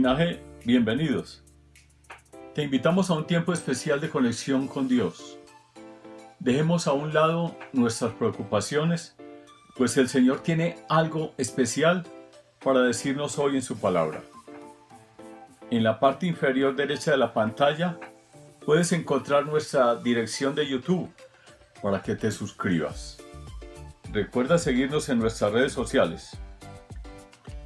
Linaje, bienvenidos. Te invitamos a un tiempo especial de conexión con Dios. Dejemos a un lado nuestras preocupaciones, pues el Señor tiene algo especial para decirnos hoy en su palabra. En la parte inferior derecha de la pantalla puedes encontrar nuestra dirección de YouTube para que te suscribas. Recuerda seguirnos en nuestras redes sociales.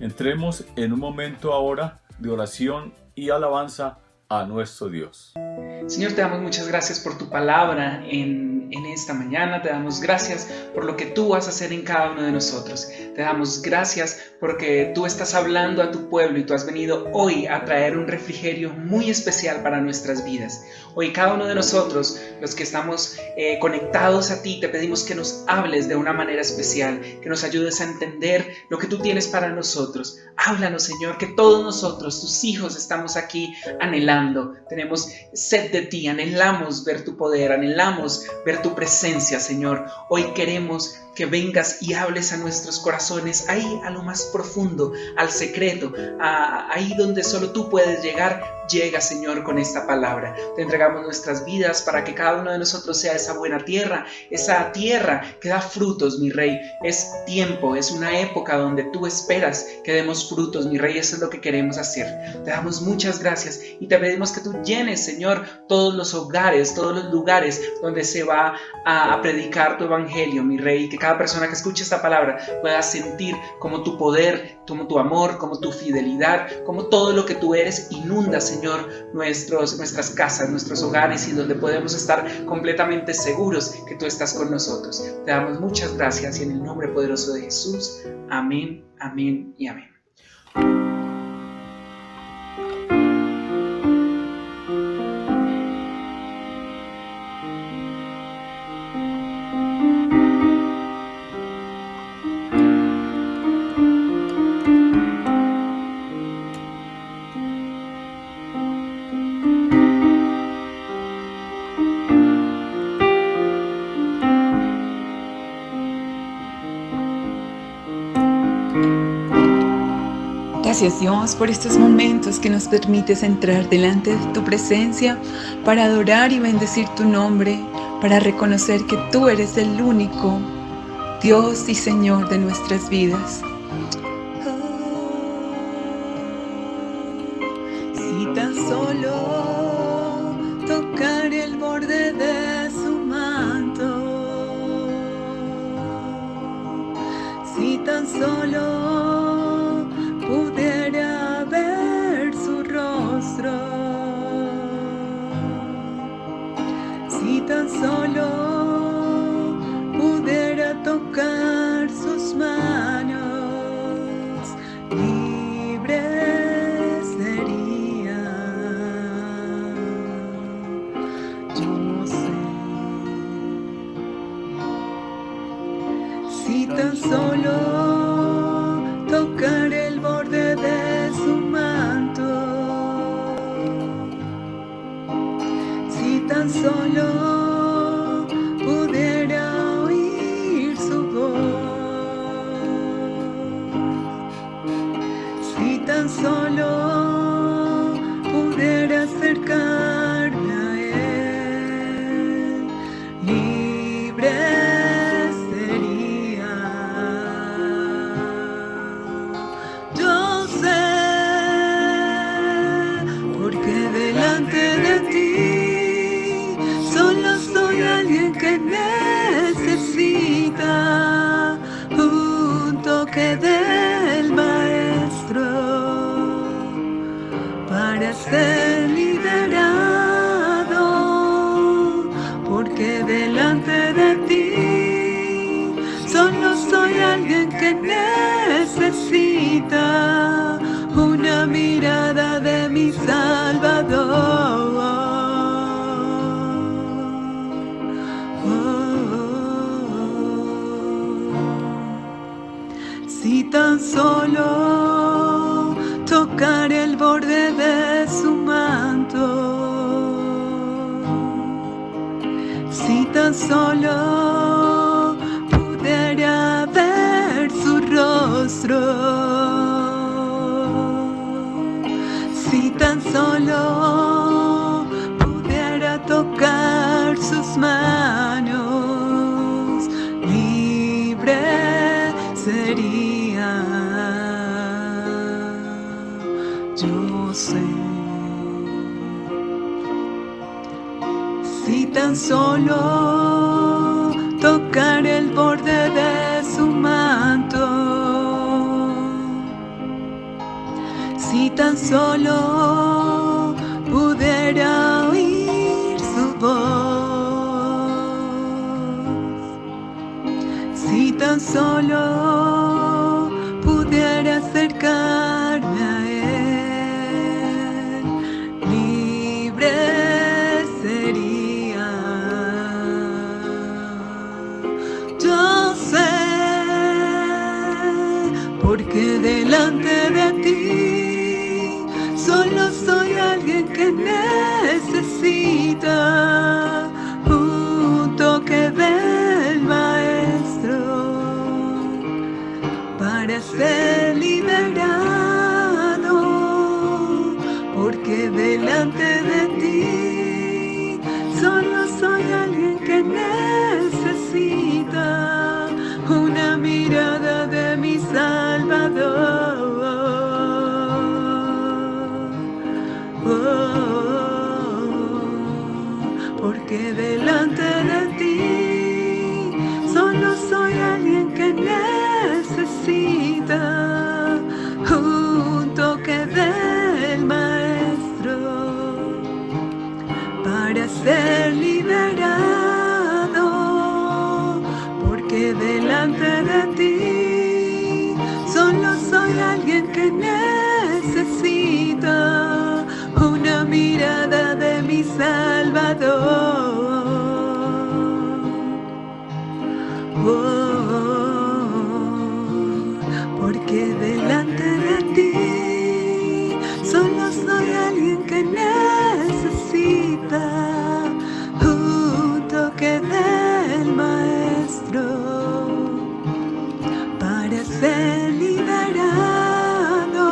Entremos en un momento ahora de oración y alabanza a nuestro Dios. Señor, te damos muchas gracias por tu palabra en esta mañana. Te damos gracias por lo que tú vas a hacer en cada uno de nosotros. Te damos gracias porque tú estás hablando a tu pueblo y tú has venido hoy a traer un refrigerio muy especial para nuestras vidas. Hoy cada uno de nosotros, los que estamos conectados a ti, te pedimos que nos hables de una manera especial, que nos ayudes a entender lo que tú tienes para nosotros. Háblanos, Señor, que todos nosotros, tus hijos, estamos aquí anhelando. Tenemos sed de ti, anhelamos ver tu poder, anhelamos ver tu presencia, Señor. Hoy queremos que vengas y hables a nuestros corazones, ahí a lo más profundo, al secreto, ahí donde solo tú puedes llegar. Llega, Señor, con esta palabra. Te entregamos nuestras vidas para que cada uno de nosotros sea esa buena tierra, esa tierra que da frutos, mi Rey. Es tiempo, es una época donde tú esperas que demos frutos, mi Rey. Eso es lo que queremos hacer. Te damos muchas gracias y te pedimos que tú llenes, Señor, todos los hogares, todos los lugares donde se va a predicar tu evangelio, mi Rey. Que cada persona que escuche esta palabra pueda sentir como tu poder, como tu amor, como tu fidelidad, como todo lo que tú eres inunda, Señor, nuestras casas, nuestros hogares, y donde podemos estar completamente seguros que tú estás con nosotros. Te damos muchas gracias y en el nombre poderoso de Jesús. Amén, amén y amén. Gracias, Dios, por estos momentos que nos permites entrar delante de tu presencia para adorar y bendecir tu nombre, para reconocer que tú eres el único Dios y Señor de nuestras vidas. Si tan solo tocar el borde de su manto, si tan solo pudiera ver su rostro, si tan solo pudiera tocar sus manos, libre sería. Yo sé, si tan solo tocar el borde de su manto, si tan solo pudiera oír su voz, si tan solo pudiera acercarme a él, libre necesita un toque del Maestro para ser liberado, porque delante de ti solo soy alguien que necesita una mirada de mi Salvador. Si tan solo tocar el borde de su manto, si tan solo pudiera ver su rostro, solo pudiera tocar sus manos, libre sería. Yo sé, si tan solo tocar el borde de su manto, si tan solo pudiera oír su voz, si tan solo pudiera acercarme a él, libre sería. Yo sé, porque delante de ti solo soy alguien que necesita un toque del Maestro para ser liberado, porque delante de ti solo soy alguien que necesita una mirada de mi Salvador. Porque delante de ti solo soy alguien que necesita un toque del Maestro para ser liberado. Porque delante de ti solo soy alguien que necesita una mirada de mi Salvador. Porque delante de ti solo soy alguien que necesita un toque del Maestro para ser liberado.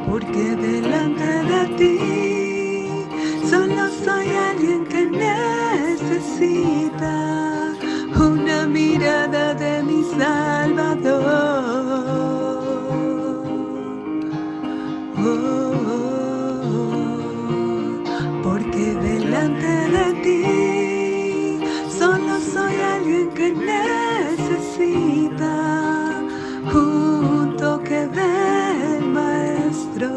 Porque delante de ti solo soy alguien que necesita una mirada de mi Salvador. Porque delante de ti solo soy alguien que necesita un toque del Maestro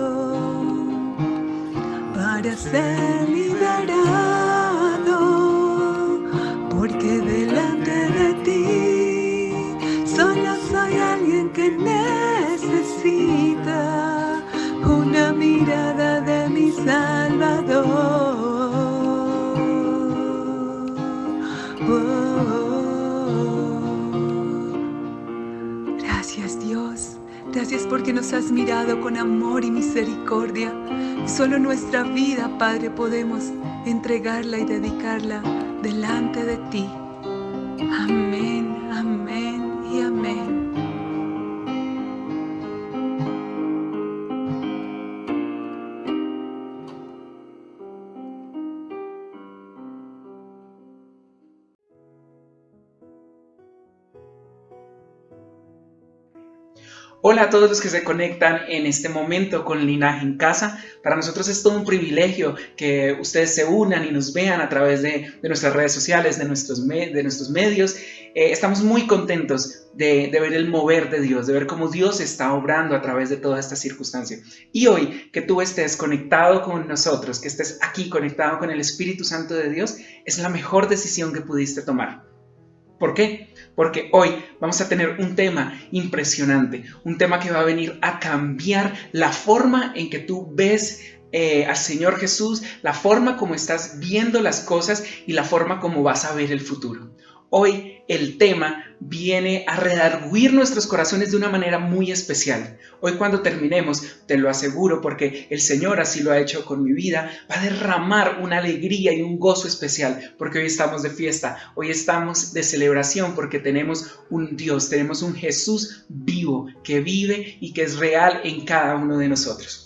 para ser liberado. Porque delante de ti solo soy alguien que necesita una mirada de mi Salvador. Gracias, Dios. Gracias porque nos has mirado con amor y misericordia. Y solo nuestra vida, Padre, podemos entregarla y dedicarla delante de ti. Amén, amén y amén. Hola a todos los que se conectan en este momento con Linaje en Casa. Para nosotros es todo un privilegio que ustedes se unan y nos vean a través de nuestras redes sociales, de nuestros medios. Estamos muy contentos de ver el mover de Dios, de ver cómo Dios está obrando a través de toda esta circunstancia. Y hoy que tú estés conectado con nosotros, que estés aquí conectado con el Espíritu Santo de Dios, es la mejor decisión que pudiste tomar. ¿Por qué? Porque hoy vamos a tener un tema impresionante, un tema que va a venir a cambiar la forma en que tú ves al Señor Jesús, la forma como estás viendo las cosas y la forma como vas a ver el futuro. Hoy el tema viene a redarguir nuestros corazones de una manera muy especial. Hoy cuando terminemos, te lo aseguro porque el Señor así lo ha hecho con mi vida, va a derramar una alegría y un gozo especial porque hoy estamos de fiesta, hoy estamos de celebración porque tenemos un Dios, tenemos un Jesús vivo que vive y que es real en cada uno de nosotros.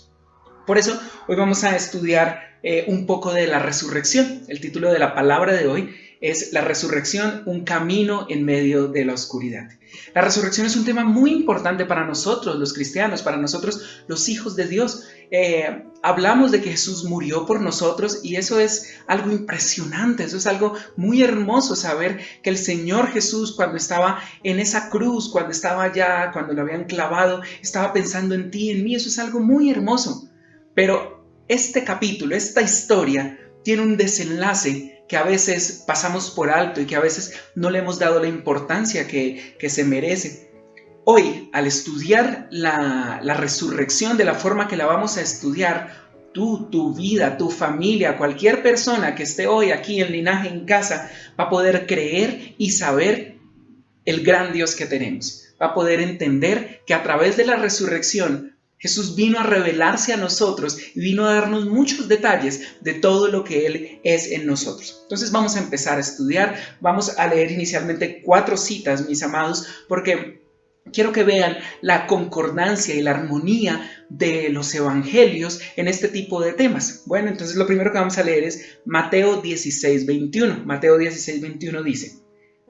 Por eso hoy vamos a estudiar un poco de la resurrección. El título de la palabra de hoy es La resurrección, un camino en medio de la oscuridad. La resurrección es un tema muy importante para nosotros, los cristianos, para nosotros, los hijos de Dios. Hablamos de que Jesús murió por nosotros y eso es algo impresionante, eso es algo muy hermoso, saber que el Señor Jesús, cuando estaba en esa cruz, cuando estaba allá, cuando lo habían clavado, estaba pensando en ti, en mí. Eso es algo muy hermoso. Pero este capítulo, esta historia, tiene un desenlace que a veces pasamos por alto y que a veces no le hemos dado la importancia que se merece. Hoy, al estudiar la resurrección de la forma que la vamos a estudiar, tú, tu vida, tu familia, cualquier persona que esté hoy aquí en Linaje en casa, va a poder creer y saber el gran Dios que tenemos. Va a poder entender que a través de la resurrección, Jesús vino a revelarse a nosotros y vino a darnos muchos detalles de todo lo que Él es en nosotros. Entonces vamos a empezar a estudiar, vamos a leer inicialmente 4 citas, mis amados, porque quiero que vean la concordancia y la armonía de los evangelios en este tipo de temas. Bueno, entonces lo primero que vamos a leer es Mateo 16:21. Mateo 16:21 dice: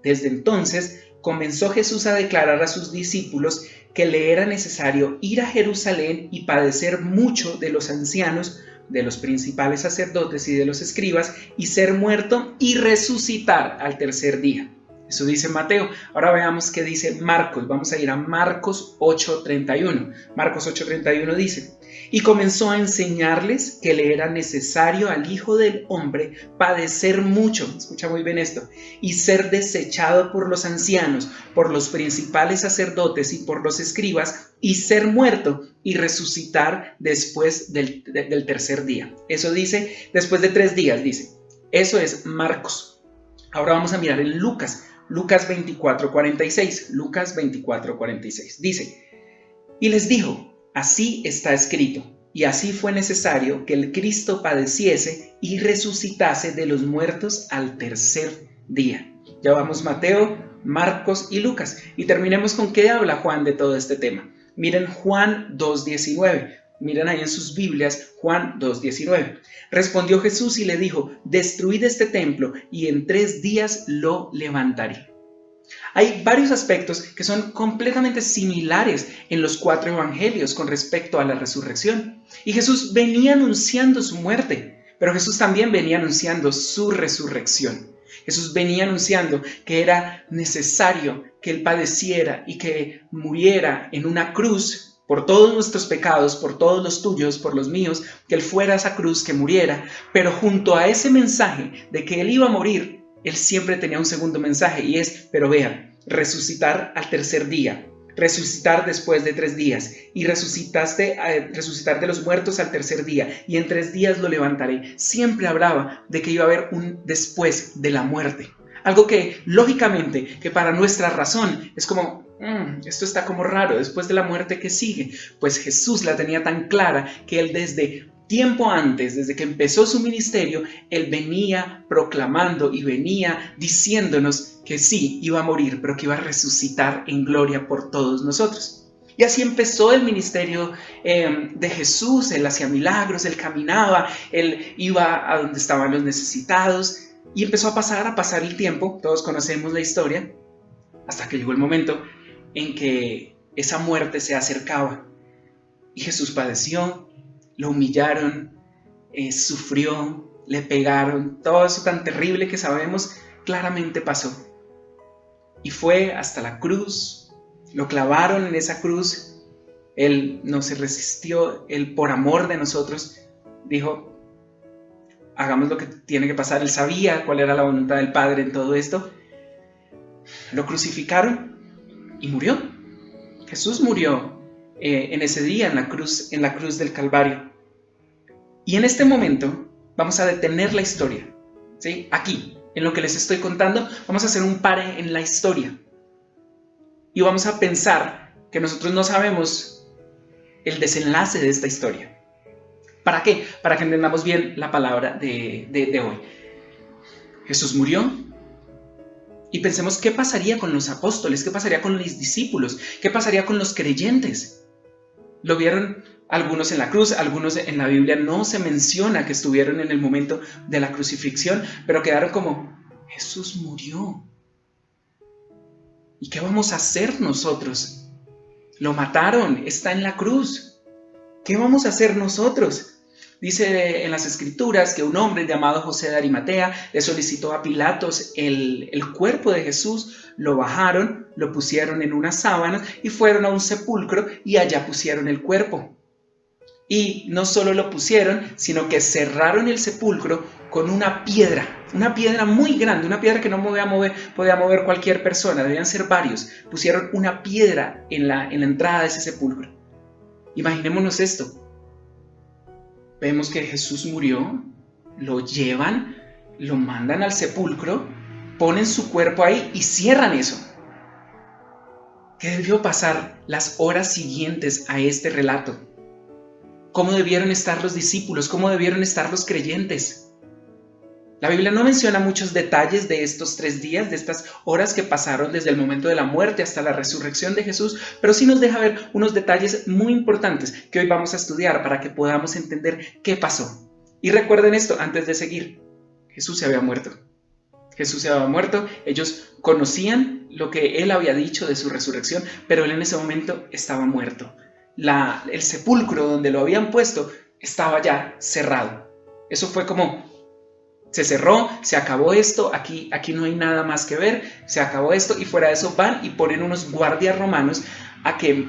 Desde entonces comenzó Jesús a declarar a sus discípulos que le era necesario ir a Jerusalén y padecer mucho de los ancianos, de los principales sacerdotes y de los escribas, y ser muerto y resucitar al tercer día. Eso dice Mateo. Ahora veamos qué dice Marcos. Vamos a ir a Marcos 8:31. Marcos 8:31 dice: Y comenzó a enseñarles que le era necesario al Hijo del Hombre padecer mucho, escucha muy bien esto, y ser desechado por los ancianos, por los principales sacerdotes y por los escribas, y ser muerto y resucitar después del tercer día. Eso dice, después de 3 días, dice. Eso es Marcos. Ahora vamos a mirar en Lucas. Lucas 24:46. Lucas 24:46. Dice: Y les dijo: Así está escrito, y así fue necesario que el Cristo padeciese y resucitase de los muertos al tercer día. Ya vamos Mateo, Marcos y Lucas. Y terminemos con qué habla Juan de todo este tema. Miren Juan 2:19. Miren ahí en sus Biblias, Juan 2:19. Respondió Jesús y le dijo: Destruid este templo y en 3 días lo levantaré. Hay varios aspectos que son completamente similares en los 4 evangelios con respecto a la resurrección. Y Jesús venía anunciando su muerte, pero Jesús también venía anunciando su resurrección. Jesús venía anunciando que era necesario que Él padeciera y que muriera en una cruz por todos nuestros pecados, por todos los tuyos, por los míos, que Él fuera a esa cruz, que muriera. Pero junto a ese mensaje de que Él iba a morir, Él siempre tenía un segundo mensaje y es, pero vean, resucitar al tercer día, resucitar después de 3 días y resucitar de los muertos al tercer día y en 3 días lo levantaré. Siempre hablaba de que iba a haber un después de la muerte. Algo que lógicamente, que para nuestra razón es como, esto está como raro, después de la muerte que sigue. Pues Jesús la tenía tan clara que Él desde tiempo antes, desde que empezó su ministerio, Él venía proclamando y venía diciéndonos que sí, iba a morir, pero que iba a resucitar en gloria por todos nosotros. Y así empezó el ministerio de Jesús. Él hacía milagros, Él caminaba, Él iba a donde estaban los necesitados y empezó a pasar el tiempo. Todos conocemos la historia, hasta que llegó el momento en que esa muerte se acercaba y Jesús padeció. Lo humillaron, sufrió, le pegaron, todo eso tan terrible que sabemos claramente pasó. Y fue hasta la cruz, lo clavaron en esa cruz, Él no se resistió, Él por amor de nosotros dijo, hagamos lo que tiene que pasar. Él sabía cuál era la voluntad del Padre en todo esto. Lo crucificaron y murió. Jesús murió en ese día en la cruz del Calvario. Y en este momento vamos a detener la historia, ¿sí? Aquí, en lo que les estoy contando, vamos a hacer un pare en la historia. Y vamos a pensar que nosotros no sabemos el desenlace de esta historia. ¿Para qué? Para que entendamos bien la palabra de hoy. Jesús murió. Y pensemos qué pasaría con los apóstoles, qué pasaría con los discípulos, qué pasaría con los creyentes. Lo vieron algunos en la cruz, algunos en la Biblia no se menciona que estuvieron en el momento de la crucifixión, pero quedaron como, Jesús murió. ¿Y qué vamos a hacer nosotros? Lo mataron, está en la cruz. ¿Qué vamos a hacer nosotros? Dice en las Escrituras que un hombre llamado José de Arimatea le solicitó a Pilatos el cuerpo de Jesús, lo bajaron, lo pusieron en unas sábanas y fueron a un sepulcro y allá pusieron el cuerpo. Y no solo lo pusieron, sino que cerraron el sepulcro con una piedra muy grande, una piedra que no podía mover cualquier persona, debían ser varios. Pusieron una piedra en la entrada de ese sepulcro. Imaginémonos esto. Vemos que Jesús murió, lo llevan, lo mandan al sepulcro, ponen su cuerpo ahí y cierran eso. ¿Qué debió pasar las horas siguientes a este relato? ¿Cómo debieron estar los discípulos? ¿Cómo debieron estar los creyentes? La Biblia no menciona muchos detalles de estos 3 días, de estas horas que pasaron desde el momento de la muerte hasta la resurrección de Jesús, pero sí nos deja ver unos detalles muy importantes que hoy vamos a estudiar para que podamos entender qué pasó. Y recuerden esto antes de seguir, Jesús se había muerto. Jesús se había muerto, ellos conocían lo que Él había dicho de su resurrección, pero Él en ese momento estaba muerto. El sepulcro donde lo habían puesto estaba ya cerrado. Eso fue como, se cerró, se acabó esto, aquí no hay nada más que ver, se acabó esto, y fuera de eso van y ponen unos guardias romanos a que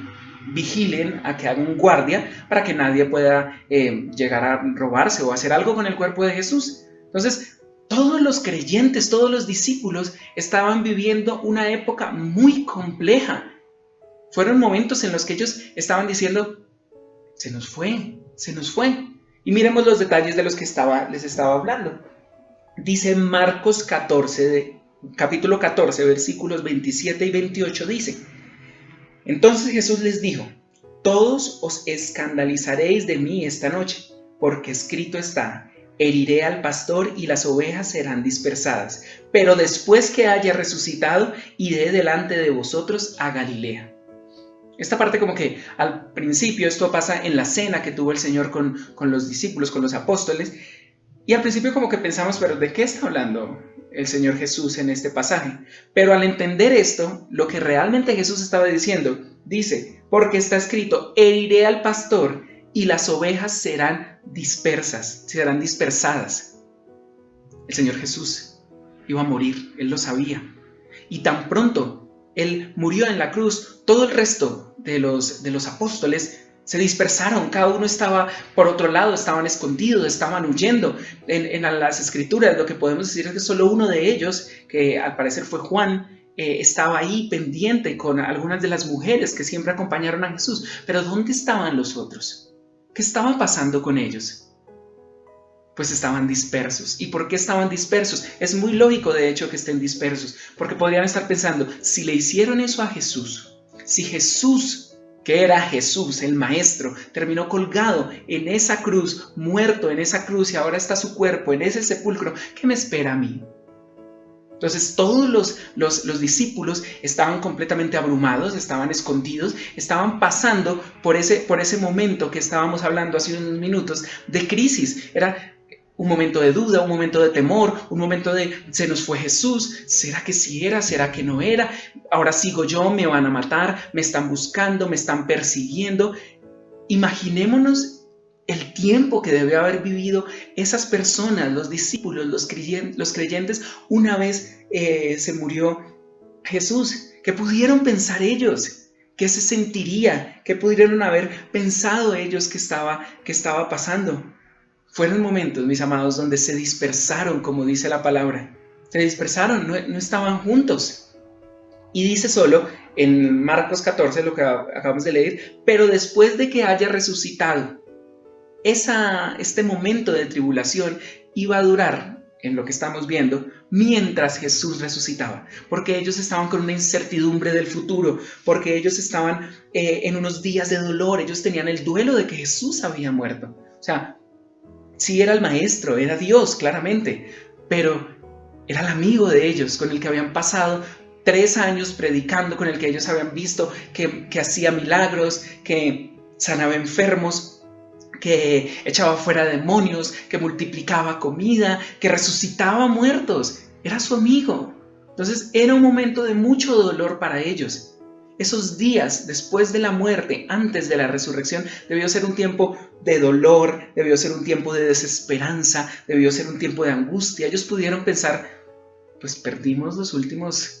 vigilen, a que hagan guardia para que nadie pueda llegar a robarse o hacer algo con el cuerpo de Jesús. Entonces, todos los creyentes, todos los discípulos estaban viviendo una época muy compleja. Fueron momentos en los que ellos estaban diciendo, se nos fue. Y miremos los detalles de los que les estaba hablando. Dice Marcos 14, capítulo 14, versículos 27 y 28, dice, entonces Jesús les dijo, todos os escandalizaréis de mí esta noche, porque escrito está, heriré al pastor y las ovejas serán dispersadas, pero después que haya resucitado, iré delante de vosotros a Galilea. Esta parte como que al principio esto pasa en la cena que tuvo el Señor con los discípulos, con los apóstoles, y al principio como que pensamos, pero ¿de qué está hablando el Señor Jesús en este pasaje? Pero al entender esto, lo que realmente Jesús estaba diciendo, dice, porque está escrito, heriré al pastor y las ovejas serán dispersadas. El Señor Jesús iba a morir, Él lo sabía, y tan pronto Él murió en la cruz, todo el resto de los apóstoles se dispersaron, cada uno estaba por otro lado, estaban escondidos, estaban huyendo. En las Escrituras lo que podemos decir es que solo uno de ellos, que al parecer fue Juan, estaba ahí pendiente con algunas de las mujeres que siempre acompañaron a Jesús. Pero ¿dónde estaban los otros? ¿Qué estaba pasando con ellos? Pues estaban dispersos. ¿Y por qué estaban dispersos? Es muy lógico, de hecho, que estén dispersos, porque podrían estar pensando, si le hicieron eso a Jesús, si Jesús, que era Jesús, el Maestro, terminó colgado en esa cruz, muerto en esa cruz, y ahora está su cuerpo en ese sepulcro, ¿qué me espera a mí? Entonces todos los discípulos estaban completamente abrumados, estaban escondidos, estaban pasando por ese momento que estábamos hablando hace unos minutos de crisis. Era un momento de duda, un momento de temor, un momento de se nos fue Jesús, ¿será que sí era? ¿Será que no era? Ahora sigo yo, me van a matar, me están buscando, me están persiguiendo. Imaginémonos el tiempo que debió haber vivido esas personas, los discípulos, los creyentes, una vez se murió Jesús. ¿Qué pudieron pensar ellos? ¿Qué se sentiría? ¿Qué pudieron haber pensado ellos que estaba pasando? Fueron momentos, mis amados, donde se dispersaron, como dice la palabra. Se dispersaron, no estaban juntos. Y dice solo en Marcos 14, lo que acabamos de leer, pero después de que haya resucitado, este momento de tribulación iba a durar, en lo que estamos viendo, mientras Jesús resucitaba, porque ellos estaban con una incertidumbre del futuro, porque ellos estaban en unos días de dolor, ellos tenían el duelo de que Jesús había muerto. O sea, sí era el Maestro, era Dios, claramente, pero era el amigo de ellos, con el que habían pasado 3 años predicando, con el que ellos habían visto que hacía milagros, que sanaba enfermos, que echaba fuera demonios, que multiplicaba comida, que resucitaba muertos. Era su amigo. Entonces era un momento de mucho dolor para ellos. Esos días después de la muerte, antes de la resurrección, debió ser un tiempo de dolor, debió ser un tiempo de desesperanza, debió ser un tiempo de angustia. Ellos pudieron pensar, pues perdimos los últimos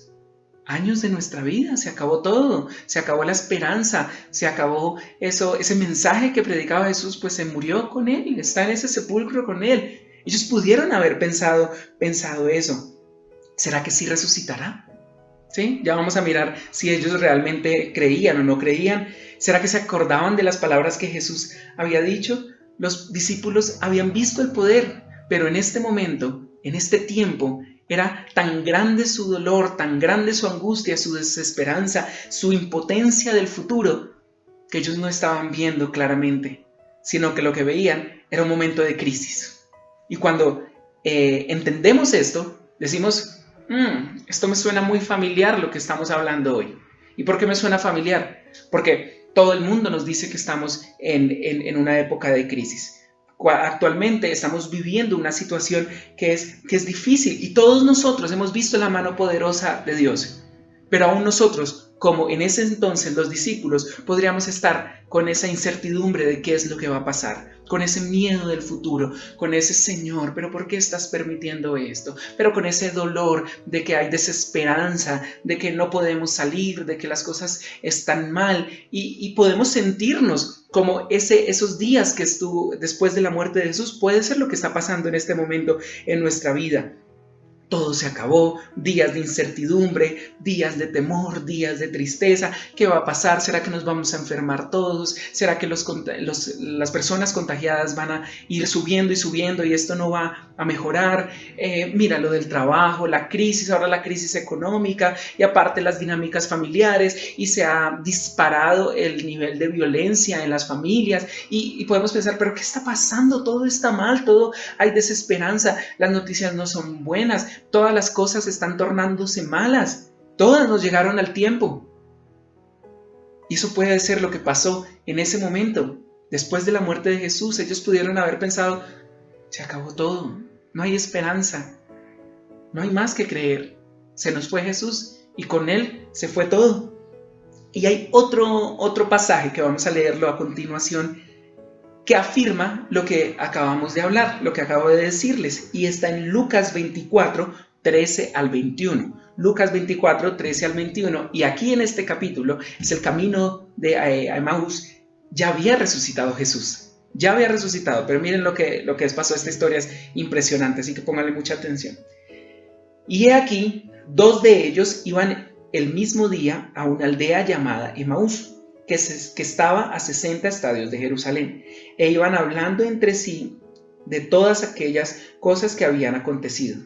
años de nuestra vida, se acabó todo, se acabó la esperanza, se acabó eso, ese mensaje que predicaba Jesús, pues se murió con él, está en ese sepulcro con él. Ellos pudieron haber pensado eso. ¿Será que sí resucitará? ¿Sí? Ya vamos a mirar si ellos realmente creían o no creían. ¿Será que se acordaban de las palabras que Jesús había dicho? Los discípulos habían visto el poder, pero en este momento, en este tiempo, era tan grande su dolor, tan grande su angustia, su desesperanza, su impotencia del futuro, que ellos no estaban viendo claramente, sino que lo que veían era un momento de crisis. Y cuando entendemos esto, decimos, esto me suena muy familiar lo que estamos hablando hoy. ¿Y por qué me suena familiar? Porque todo el mundo nos dice que estamos en una época de crisis. Actualmente estamos viviendo una situación que es difícil y todos nosotros hemos visto la mano poderosa de Dios. Pero aún nosotros, como en ese entonces los discípulos, podríamos estar con esa incertidumbre de qué es lo que va a pasar, con ese miedo del futuro, con ese Señor, pero ¿por qué estás permitiendo esto? Pero con ese dolor de que hay desesperanza, de que no podemos salir, de que las cosas están mal y podemos sentirnos como esos días que estuvo después de la muerte de Jesús. Puede ser lo que está pasando en este momento en nuestra vida. Todo se acabó, días de incertidumbre, días de temor, días de tristeza. ¿Qué va a pasar? ¿Será que nos vamos a enfermar todos? ¿Será que las personas contagiadas van a ir subiendo y subiendo y esto no va a mejorar? Mira lo del trabajo, la crisis, ahora la crisis económica y aparte las dinámicas familiares y se ha disparado el nivel de violencia en las familias y podemos pensar, ¿pero qué está pasando? Todo está mal, todo hay desesperanza, las noticias no son buenas. Todas las cosas están tornándose malas. Todas nos llegaron al tiempo. Y eso puede ser lo que pasó en ese momento. Después de la muerte de Jesús, ellos pudieron haber pensado, se acabó todo. No hay esperanza. No hay más que creer. Se nos fue Jesús y con él se fue todo. Y hay otro pasaje que vamos a leerlo a continuación que afirma lo que acabamos de hablar, lo que acabo de decirles, y está en Lucas 24, 13 al 21. Lucas 24, 13 al 21, y aquí en este capítulo es el camino de Emaús. Ya había resucitado Jesús, ya había resucitado, pero miren lo que les pasó. Esta historia es impresionante, así que pónganle mucha atención. Y he aquí, 2 de ellos iban el mismo día a una aldea llamada Emaús, que estaba a 60 estadios de Jerusalén, e iban hablando entre sí de todas aquellas cosas que habían acontecido.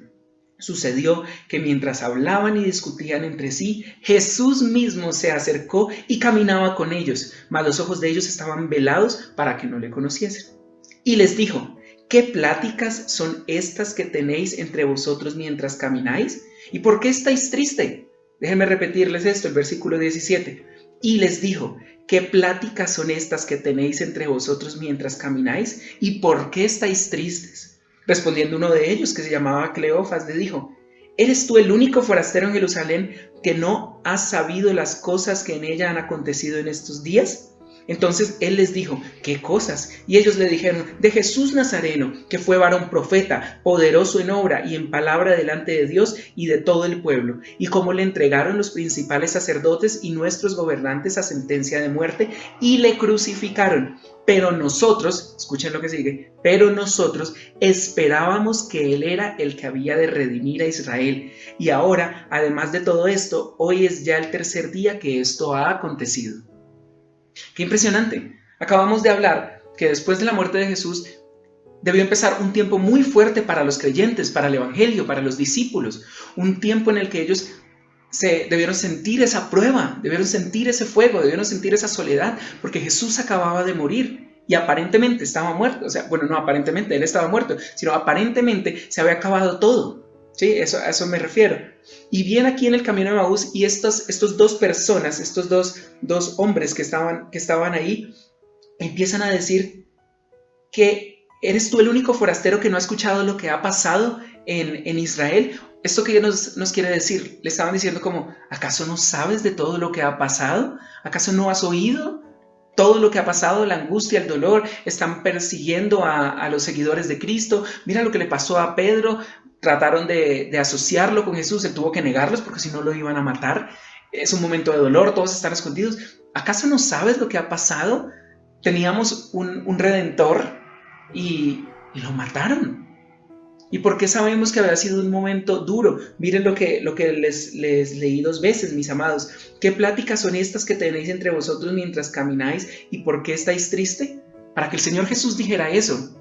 Sucedió que mientras hablaban y discutían entre sí, Jesús mismo se acercó y caminaba con ellos, mas los ojos de ellos estaban velados para que no le conociesen. Y les dijo, ¿qué pláticas son estas que tenéis entre vosotros mientras camináis? ¿Y por qué estáis tristes? Déjenme repetirles esto, el versículo 17. Y les dijo, ¿qué pláticas son estas que tenéis entre vosotros mientras camináis? ¿Y por qué estáis tristes? Respondiendo uno de ellos, que se llamaba Cleofas, le dijo, ¿eres tú el único forastero en Jerusalén que no has sabido las cosas que en ella han acontecido en estos días? Entonces él les dijo, ¿qué cosas? Y ellos le dijeron, de Jesús Nazareno, que fue varón profeta, poderoso en obra y en palabra delante de Dios y de todo el pueblo, y cómo le entregaron los principales sacerdotes y nuestros gobernantes a sentencia de muerte, y le crucificaron. Pero nosotros, escuchen lo que sigue, pero nosotros esperábamos que Él era el que había de redimir a Israel. Y ahora, además de todo esto, hoy es ya el 3er día que esto ha acontecido. ¡Qué impresionante! Acabamos de hablar que después de la muerte de Jesús debió empezar un tiempo muy fuerte para los creyentes, para el evangelio, para los discípulos. Un tiempo en el que ellos debieron sentir esa prueba, debieron sentir ese fuego, debieron sentir esa soledad, porque Jesús acababa de morir y aparentemente estaba muerto. O sea, bueno, no aparentemente, Él estaba muerto, sino aparentemente se había acabado todo. Sí, a eso me refiero. Y bien aquí en el camino de Emaús, y estos 2 personas, estos dos hombres que estaban ahí, empiezan a decir que eres tú el único forastero que no ha escuchado lo que ha pasado en Israel. ¿Esto qué nos quiere decir? Le estaban diciendo como, ¿acaso no sabes de todo lo que ha pasado? ¿Acaso no has oído todo lo que ha pasado? La angustia, el dolor, están persiguiendo a los seguidores de Cristo. Mira lo que le pasó a Pedro. Trataron de asociarlo con Jesús, él tuvo que negarlos porque si no lo iban a matar. Es un momento de dolor, todos están escondidos. ¿Acaso no sabes lo que ha pasado? Teníamos un redentor y lo mataron. ¿Y por qué sabemos que había sido un momento duro? Miren lo que les leí 2 veces, mis amados. ¿Qué pláticas son estas que tenéis entre vosotros mientras camináis? ¿Y por qué estáis tristes? Para que el Señor Jesús dijera eso,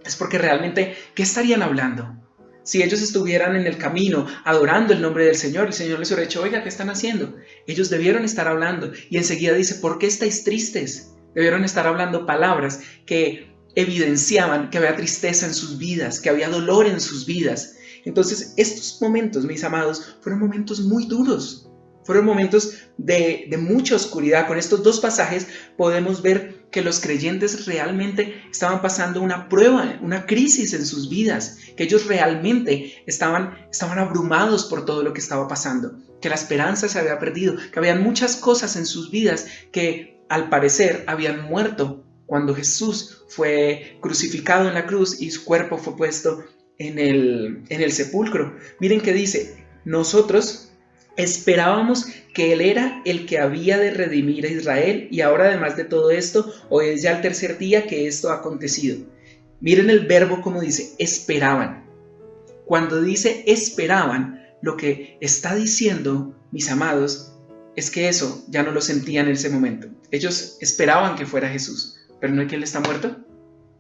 es porque realmente, ¿qué estarían hablando? Si ellos estuvieran en el camino adorando el nombre del Señor, el Señor les hubiera dicho, oiga, ¿qué están haciendo? Ellos debieron estar hablando. Y enseguida dice, ¿por qué estáis tristes? Debieron estar hablando palabras que evidenciaban que había tristeza en sus vidas, que había dolor en sus vidas. Entonces, estos momentos, mis amados, fueron momentos muy duros. Fueron momentos de mucha oscuridad. Con estos 2 pasajes podemos ver que los creyentes realmente estaban pasando una prueba, una crisis en sus vidas, que ellos realmente estaban abrumados por todo lo que estaba pasando, que la esperanza se había perdido, que habían muchas cosas en sus vidas que al parecer habían muerto cuando Jesús fue crucificado en la cruz y su cuerpo fue puesto en el sepulcro. Miren qué dice, nosotros esperábamos que Él era el que había de redimir a Israel y ahora además de todo esto, hoy es ya el 3er día que esto ha acontecido. Miren el verbo como dice, esperaban. Cuando dice esperaban, lo que está diciendo, mis amados, es que eso ya no lo sentían en ese momento. Ellos esperaban que fuera Jesús, pero no es que Él está muerto.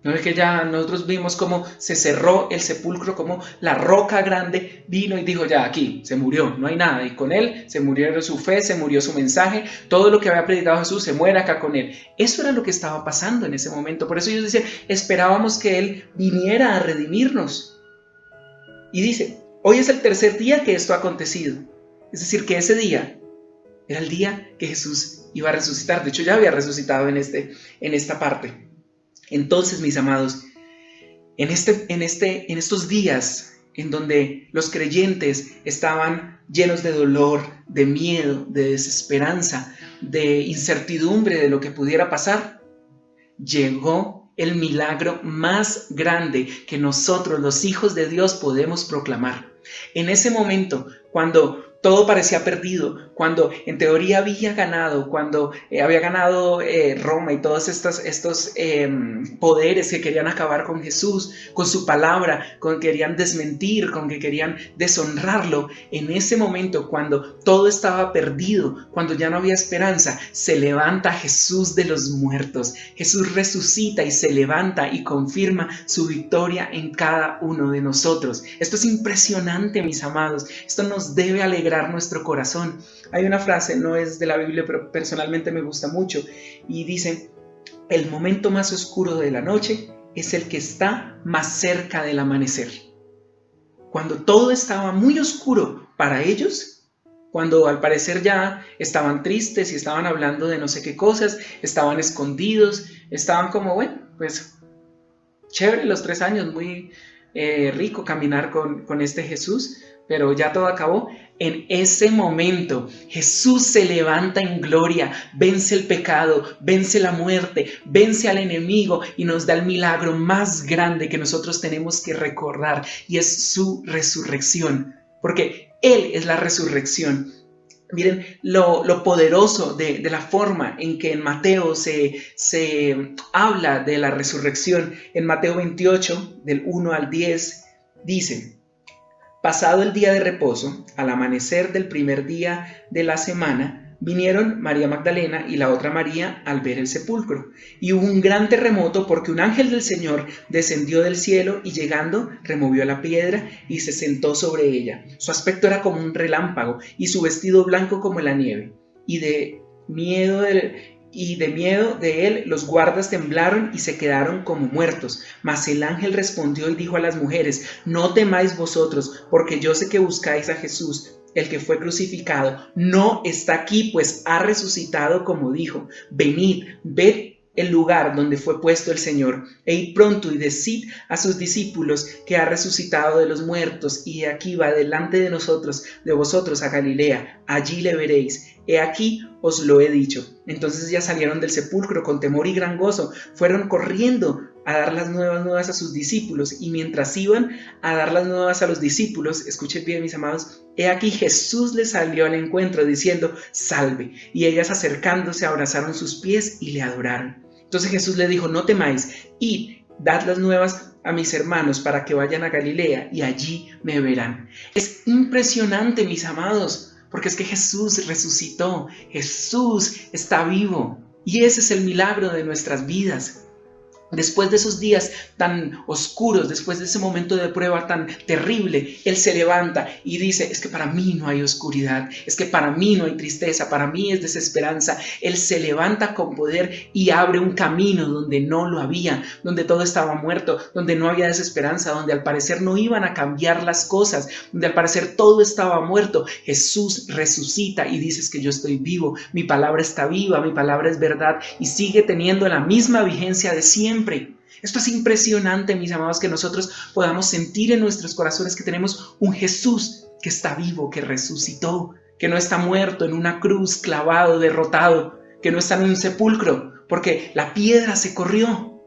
No es que ya nosotros vimos cómo se cerró el sepulcro, cómo la roca grande vino y dijo, ya aquí, se murió, no hay nada. Y con Él se murió su fe, se murió su mensaje, todo lo que había predicado Jesús se muere acá con Él. Eso era lo que estaba pasando en ese momento. Por eso ellos decían, esperábamos que Él viniera a redimirnos. Y dice, hoy es el 3er día que esto ha acontecido. Es decir, que ese día era el día que Jesús iba a resucitar. De hecho, ya había resucitado en esta parte. Entonces, mis amados, en estos días en donde los creyentes estaban llenos de dolor, de miedo, de desesperanza, de incertidumbre de lo que pudiera pasar, llegó el milagro más grande que nosotros, los hijos de Dios, podemos proclamar. En ese momento, cuando todo parecía perdido, cuando en teoría había ganado, cuando había ganado Roma y todos estos poderes que querían acabar con Jesús, con su palabra, con que querían desmentir, con que querían deshonrarlo, en ese momento cuando todo estaba perdido, cuando ya no había esperanza, se levanta Jesús de los muertos. Jesús resucita y se levanta y confirma su victoria en cada uno de nosotros. Esto es impresionante, mis amados. Esto nos debe alegrar nuestro corazón. Hay una frase, no es de la Biblia, pero personalmente me gusta mucho, y dice, el momento más oscuro de la noche es el que está más cerca del amanecer. Cuando todo estaba muy oscuro para ellos, cuando al parecer ya estaban tristes y estaban hablando de no sé qué cosas, estaban escondidos, estaban como, bueno, pues chévere los 3 años, muy rico caminar con este Jesús, pero ya todo acabó. En ese momento Jesús se levanta en gloria, vence el pecado, vence la muerte, vence al enemigo y nos da el milagro más grande que nosotros tenemos que recordar, y es su resurrección, porque Él es la resurrección. Miren lo poderoso de la forma en que en Mateo se habla de la resurrección. En Mateo 28, del 1 al 10, dice: pasado el día de reposo, al amanecer del primer día de la semana, vinieron María Magdalena y la otra María al ver el sepulcro. Y hubo un gran terremoto porque un ángel del Señor descendió del cielo y llegando removió la piedra y se sentó sobre ella. Su aspecto era como un relámpago y su vestido blanco como la nieve. Y de miedo de él los guardas temblaron y se quedaron como muertos. Mas el ángel respondió y dijo a las mujeres: no temáis vosotros, porque yo sé que buscáis a Jesús, el que fue crucificado. No está aquí, pues ha resucitado como dijo. Venid, ved el lugar donde fue puesto el Señor, e id pronto y decid a sus discípulos que ha resucitado de los muertos, y aquí va delante de nosotros, de vosotros a Galilea, allí le veréis, he aquí os lo he dicho. Entonces ya salieron del sepulcro con temor y gran gozo, fueron corriendo a dar las nuevas a sus discípulos, y mientras iban a dar las nuevas a los discípulos, escuchen bien mis amados, he aquí Jesús les salió al encuentro diciendo, salve, y ellas acercándose abrazaron sus pies y le adoraron. Entonces Jesús le dijo, no temáis, id, dad las nuevas a mis hermanos para que vayan a Galilea y allí me verán. Es impresionante, mis amados, porque es que Jesús resucitó, Jesús está vivo, y ese es el milagro de nuestras vidas. Después de esos días tan oscuros, después de ese momento de prueba tan terrible, Él se levanta y dice, es que para mí no hay oscuridad, es que para mí no hay tristeza, para mí es desesperanza. Él se levanta con poder y abre un camino donde no lo había, donde todo estaba muerto, donde no había desesperanza, donde al parecer no iban a cambiar las cosas, donde al parecer todo estaba muerto. Jesús resucita y dice, es que yo estoy vivo, mi palabra está viva, mi palabra es verdad y sigue teniendo la misma vigencia de siempre. Esto es impresionante, mis amados, que nosotros podamos sentir en nuestros corazones que tenemos un Jesús que está vivo, que resucitó, que no está muerto en una cruz, clavado, derrotado, que no está en un sepulcro, porque la piedra se corrió.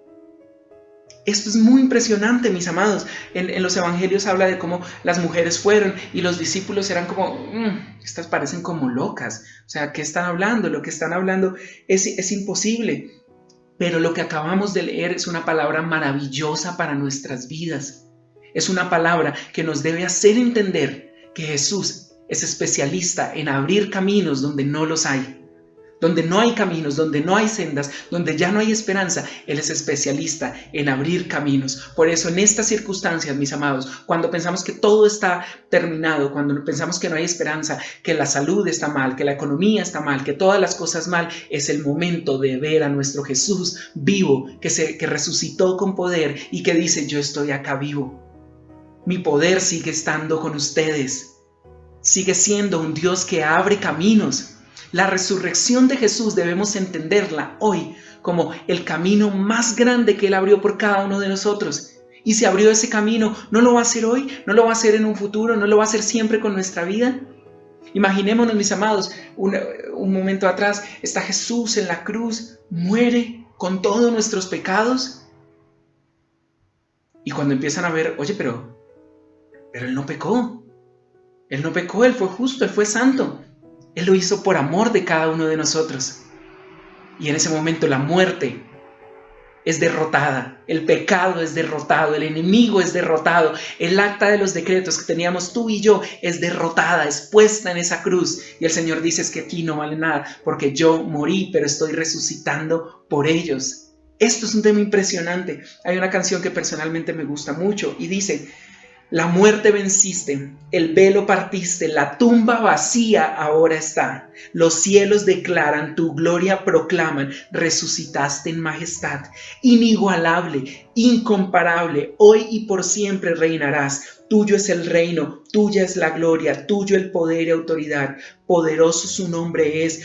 Esto es muy impresionante, mis amados. En los evangelios habla de cómo las mujeres fueron y los discípulos eran como, estas parecen como locas. O sea, ¿qué están hablando? Lo que están hablando es imposible. Pero lo que acabamos de leer es una palabra maravillosa para nuestras vidas. Es una palabra que nos debe hacer entender que Jesús es especialista en abrir caminos donde no los hay. Donde no hay caminos, donde no hay sendas, donde ya no hay esperanza, Él es especialista en abrir caminos. Por eso en estas circunstancias, mis amados, cuando pensamos que todo está terminado, cuando pensamos que no hay esperanza, que la salud está mal, que la economía está mal, que todas las cosas mal, es el momento de ver a nuestro Jesús vivo, que resucitó con poder y que dice, yo estoy acá vivo. Mi poder sigue estando con ustedes. Sigue siendo un Dios que abre caminos. La resurrección de Jesús debemos entenderla hoy como el camino más grande que Él abrió por cada uno de nosotros. Y si abrió ese camino, ¿no lo va a hacer hoy? ¿No lo va a hacer en un futuro? ¿No lo va a hacer siempre con nuestra vida? Imaginémonos, mis amados, un momento atrás está Jesús en la cruz, muere con todos nuestros pecados. Y cuando empiezan a ver, oye, pero Él no pecó. Él no pecó, Él fue justo, Él fue santo. Él lo hizo por amor de cada uno de nosotros. Y en ese momento la muerte es derrotada, el pecado es derrotado, el enemigo es derrotado, el acta de los decretos que teníamos tú y yo es derrotada, es puesta en esa cruz. Y el Señor dice, es que aquí no vale nada, porque yo morí, pero estoy resucitando por ellos. Esto es un tema impresionante. Hay una canción que personalmente me gusta mucho y dice, la muerte venciste, el velo partiste, la tumba vacía ahora está. Los cielos declaran, tu gloria proclaman, resucitaste en majestad. Inigualable, incomparable, hoy y por siempre reinarás. Tuyo es el reino, tuya es la gloria, tuyo el poder y autoridad. Poderoso su nombre es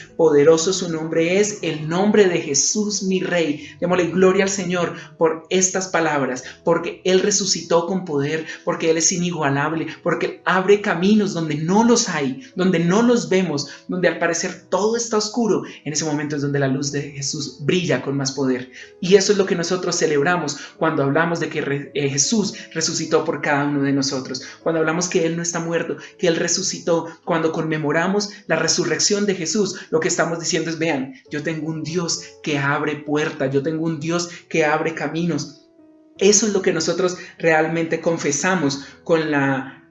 el nombre de Jesús mi Rey. Démosle gloria al Señor por estas palabras, porque Él resucitó con poder, porque Él es inigualable, porque Él abre caminos donde no los hay, donde no los vemos, donde al parecer todo está oscuro. En ese momento es donde la luz de Jesús brilla con más poder. Y eso es lo que nosotros celebramos cuando hablamos de que Jesús resucitó por cada uno de nosotros, cuando hablamos que Él no está muerto, que Él resucitó, cuando conmemoramos la resurrección de Jesús. Lo que estamos diciendo es, vean, yo tengo un Dios que abre puertas, yo tengo un Dios que abre caminos. Eso es lo que nosotros realmente confesamos con la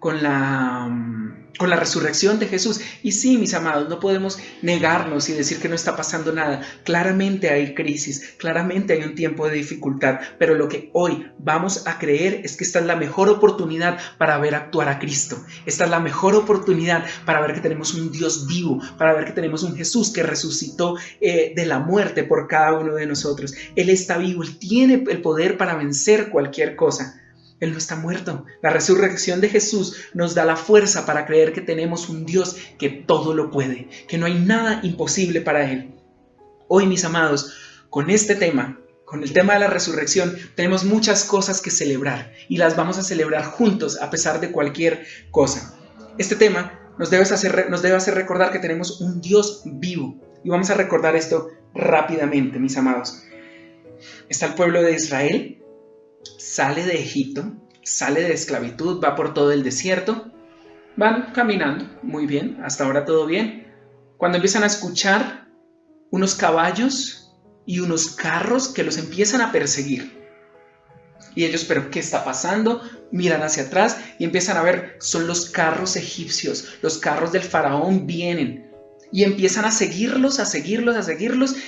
resurrección de Jesús. Y sí, mis amados, no podemos negarnos y decir que no está pasando nada. Claramente hay crisis, claramente hay un tiempo de dificultad, pero lo que hoy vamos a creer es que esta es la mejor oportunidad para ver actuar a Cristo. Esta es la mejor oportunidad para ver que tenemos un Dios vivo, para ver que tenemos un Jesús que resucitó de la muerte por cada uno de nosotros. Él está vivo, Él tiene el poder para vencer cualquier cosa. Él no está muerto. La resurrección de Jesús nos da la fuerza para creer que tenemos un Dios que todo lo puede, que no hay nada imposible para Él. Hoy, mis amados, con este tema, con el tema de la resurrección, tenemos muchas cosas que celebrar y las vamos a celebrar juntos a pesar de cualquier cosa. Este tema nos debe hacer recordar que tenemos un Dios vivo. Y vamos a recordar esto rápidamente, mis amados. Está el pueblo de Israel, sale de Egipto, sale de esclavitud, va por todo el desierto, van caminando, muy bien, hasta ahora todo bien. Cuando empiezan a escuchar unos caballos y unos carros que los empiezan a perseguir. Y ellos, ¿pero qué está pasando? Miran hacia atrás y empiezan a ver, son los carros egipcios, los carros del faraón vienen. Y empiezan a seguirlos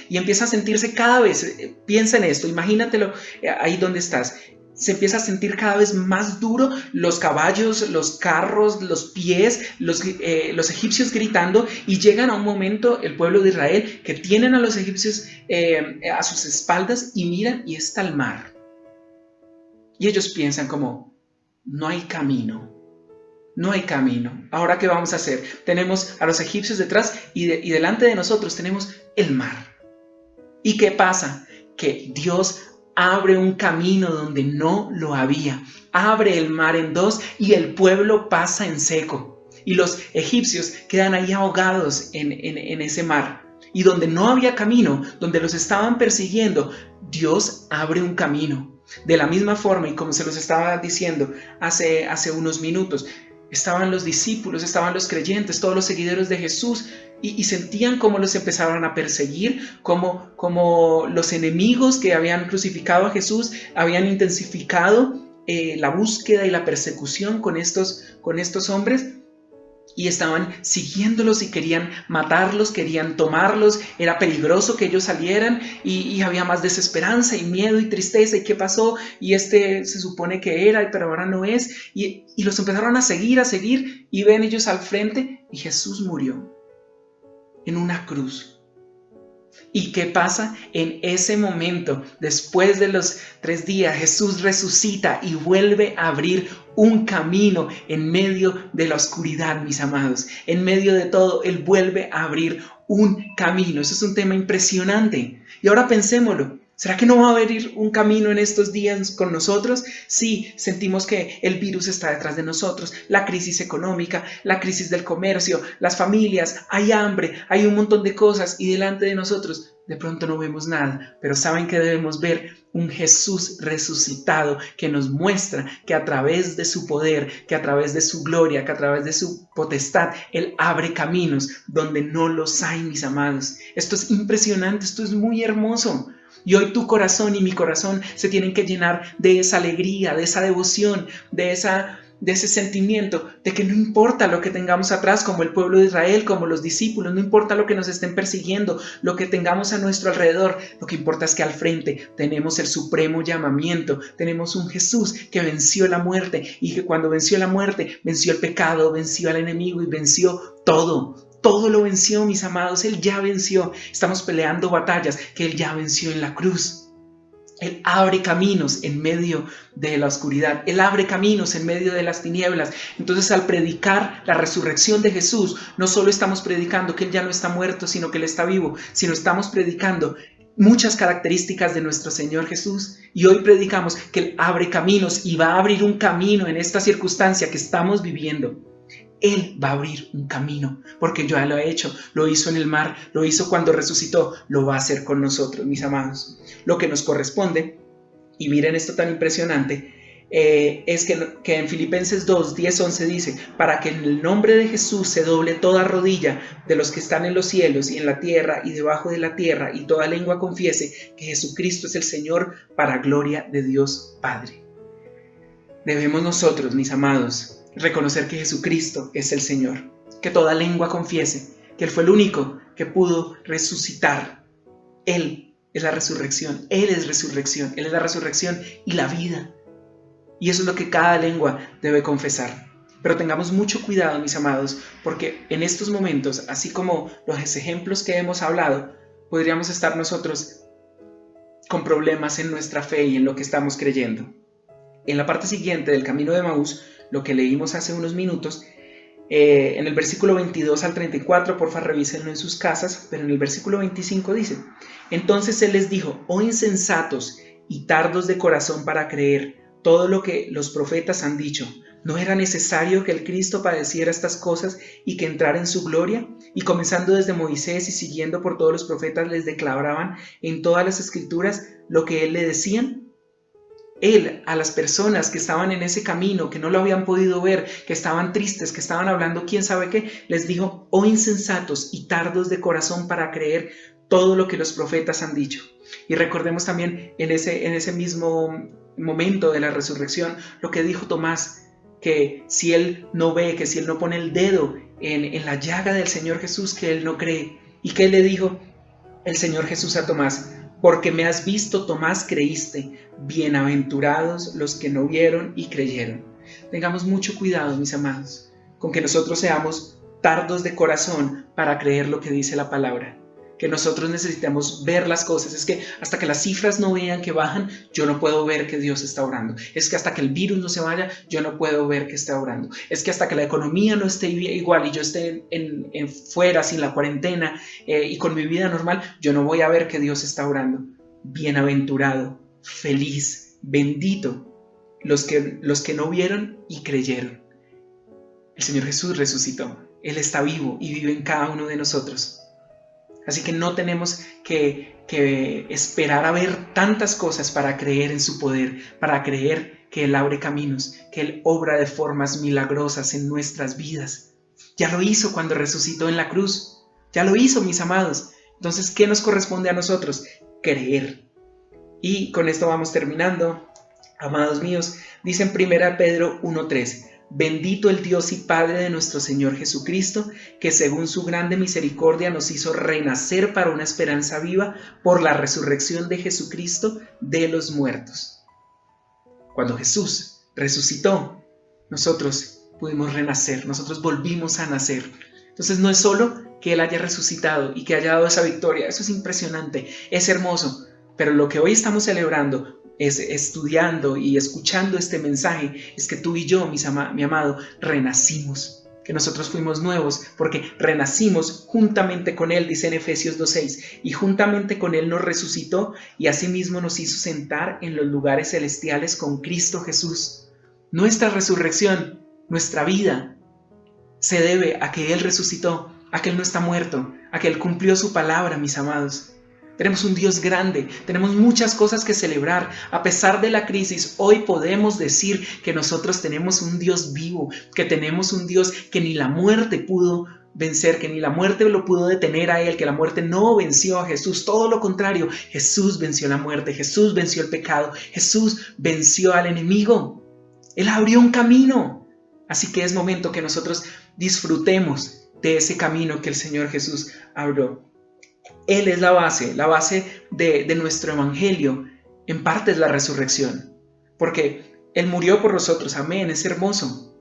y empieza a sentirse cada vez, piensa en esto, imagínatelo ahí donde estás, se empieza a sentir cada vez más duro, los caballos, los carros, los pies, los egipcios gritando, y llegan a un momento el pueblo de Israel que tienen a los egipcios a sus espaldas y miran y está el mar. Y ellos piensan como, no hay camino. No hay camino. ¿Ahora qué vamos a hacer? Tenemos a los egipcios detrás y delante de nosotros tenemos el mar. ¿Y qué pasa? Que Dios abre un camino donde no lo había. Abre el mar en dos y el pueblo pasa en seco. Y los egipcios quedan ahí ahogados en ese mar. Y donde no había camino, donde los estaban persiguiendo, Dios abre un camino. De la misma forma, y como se los estaba diciendo hace unos minutos, estaban los discípulos, estaban los creyentes, todos los seguidores de Jesús, y sentían cómo los empezaron a perseguir, cómo los enemigos que habían crucificado a Jesús habían intensificado la búsqueda y la persecución con estos hombres, y estaban siguiéndolos y querían matarlos, querían tomarlos, era peligroso que ellos salieran y había más desesperanza y miedo y tristeza, y qué pasó, y se supone que era, pero ahora no es, y los empezaron a seguir, y ven ellos al frente y Jesús murió en una cruz. ¿Y qué pasa? En ese momento, después de los 3 días, Jesús resucita y vuelve a abrir un camino en medio de la oscuridad, mis amados. En medio de todo, Él vuelve a abrir un camino. Eso es un tema impresionante. Y ahora pensémoslo. ¿Será que no va a haber un camino en estos días con nosotros? Sí, sentimos que el virus está detrás de nosotros, la crisis económica, la crisis del comercio, las familias, hay hambre, hay un montón de cosas y delante de nosotros de pronto no vemos nada, pero saben que debemos ver un Jesús resucitado que nos muestra que a través de su poder, que a través de su gloria, que a través de su potestad, Él abre caminos donde no los hay, mis amados. Esto es impresionante, esto es muy hermoso. Y hoy tu corazón y mi corazón se tienen que llenar de esa alegría, de esa devoción, de ese sentimiento de que no importa lo que tengamos atrás, como el pueblo de Israel, como los discípulos, no importa lo que nos estén persiguiendo, lo que tengamos a nuestro alrededor, lo que importa es que al frente tenemos el supremo llamamiento, tenemos un Jesús que venció la muerte y que cuando venció la muerte, venció el pecado, venció al enemigo y venció todo. Todo lo venció, mis amados, Él ya venció. Estamos peleando batallas que Él ya venció en la cruz. Él abre caminos en medio de la oscuridad. Él abre caminos en medio de las tinieblas. Entonces, al predicar la resurrección de Jesús, no solo estamos predicando que Él ya no está muerto, sino que Él está vivo, sino estamos predicando muchas características de nuestro Señor Jesús. Y hoy predicamos que Él abre caminos y va a abrir un camino en esta circunstancia que estamos viviendo. Él va a abrir un camino, porque ya lo ha hecho, lo hizo en el mar, lo hizo cuando resucitó, lo va a hacer con nosotros, mis amados. Lo que nos corresponde, y miren esto tan impresionante, es que en Filipenses 2, 10, 11 dice, para que en el nombre de Jesús se doble toda rodilla de los que están en los cielos y en la tierra y debajo de la tierra, y toda lengua confiese que Jesucristo es el Señor, para gloria de Dios Padre. Debemos nosotros, mis amados, reconocer que Jesucristo es el Señor, que toda lengua confiese que Él fue el único que pudo resucitar. Él es la resurrección, Él es resurrección, Él es la resurrección y la vida. Y eso es lo que cada lengua debe confesar. Pero tengamos mucho cuidado, mis amados, porque en estos momentos, así como los ejemplos que hemos hablado, podríamos estar nosotros con problemas en nuestra fe y en lo que estamos creyendo. En la parte siguiente del Camino de Emaús, lo que leímos hace unos minutos, En el versículo 22 al 34, porfa revísenlo en sus casas, pero en el versículo 25 dice: entonces él les dijo: oh insensatos y tardos de corazón para creer todo lo que los profetas han dicho. ¿No era necesario que el Cristo padeciera estas cosas y que entrara en su gloria? Y comenzando desde Moisés y siguiendo por todos los profetas, les declaraban en todas las escrituras lo que él le decían. Él, a las personas que estaban en ese camino, que no lo habían podido ver, que estaban tristes, que estaban hablando quién sabe qué, les dijo: oh insensatos y tardos de corazón para creer todo lo que los profetas han dicho. Y recordemos también en ese mismo momento de la resurrección lo que dijo Tomás, que si él no ve, que si él no pone el dedo en la llaga del Señor Jesús, que él no cree. ¿Y qué le dijo el Señor Jesús a Tomás? Porque me has visto, Tomás, creíste. Bienaventurados los que no vieron y creyeron. Tengamos mucho cuidado, mis amados, con que nosotros seamos tardos de corazón para creer lo que dice la palabra. Que nosotros necesitamos ver las cosas. Es que hasta que las cifras no vean que bajan, yo no puedo ver que Dios está obrando. Es que hasta que el virus no se vaya, yo no puedo ver que está obrando. Es que hasta que la economía no esté igual y yo esté en fuera sin la cuarentena y con mi vida normal, yo no voy a ver que Dios está obrando. Bienaventurado, feliz, bendito los que no vieron y creyeron. El Señor Jesús resucitó. Él está vivo y vive en cada uno de nosotros. Así que no tenemos que esperar a ver tantas cosas para creer en su poder, para creer que Él abre caminos, que Él obra de formas milagrosas en nuestras vidas. Ya lo hizo cuando resucitó en la cruz. Ya lo hizo, mis amados. Entonces, ¿qué nos corresponde a nosotros? Creer. Y con esto vamos terminando. Amados míos, dice en 1 Pedro 1:3: bendito el Dios y Padre de nuestro Señor Jesucristo, que según su grande misericordia nos hizo renacer para una esperanza viva por la resurrección de Jesucristo de los muertos. Cuando Jesús resucitó, nosotros pudimos renacer, nosotros volvimos a nacer. Entonces no es solo que Él haya resucitado y que haya dado esa victoria, eso es impresionante, es hermoso, pero lo que hoy estamos celebrando, estudiando y escuchando este mensaje, es que tú y yo, mi amado, renacimos, que nosotros fuimos nuevos porque renacimos juntamente con Él, dice en Efesios 2:6, y juntamente con Él nos resucitó y asimismo nos hizo sentar en los lugares celestiales con Cristo Jesús. Nuestra resurrección, nuestra vida, se debe a que Él resucitó, a que Él no está muerto, a que Él cumplió su palabra, mis amados. Tenemos un Dios grande, tenemos muchas cosas que celebrar. A pesar de la crisis, hoy podemos decir que nosotros tenemos un Dios vivo, que tenemos un Dios que ni la muerte pudo vencer, que ni la muerte lo pudo detener a Él, que la muerte no venció a Jesús. Todo lo contrario, Jesús venció la muerte, Jesús venció el pecado, Jesús venció al enemigo. Él abrió un camino. Así que es momento que nosotros disfrutemos de ese camino que el Señor Jesús abrió. Él es la base de nuestro evangelio. En parte es la resurrección, porque Él murió por nosotros, amén, es hermoso.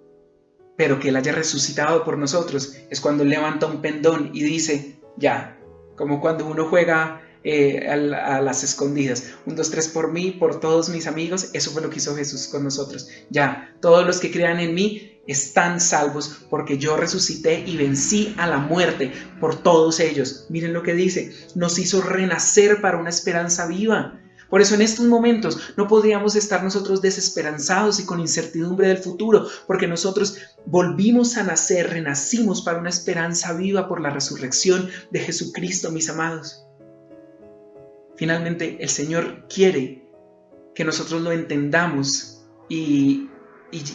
Pero que Él haya resucitado por nosotros es cuando Él levanta un pendón y dice, ya, como cuando uno juega a las escondidas, 1, 2, 3 por mí, por todos mis amigos. Eso fue lo que hizo Jesús con nosotros. Ya, todos los que crean en mí están salvos porque yo resucité y vencí a la muerte por todos ellos. Miren lo que dice, nos hizo renacer para una esperanza viva. Por eso en estos momentos no podríamos estar nosotros desesperanzados y con incertidumbre del futuro, porque nosotros volvimos a nacer, renacimos para una esperanza viva por la resurrección de Jesucristo, mis amados. Finalmente, el Señor quiere que nosotros lo entendamos y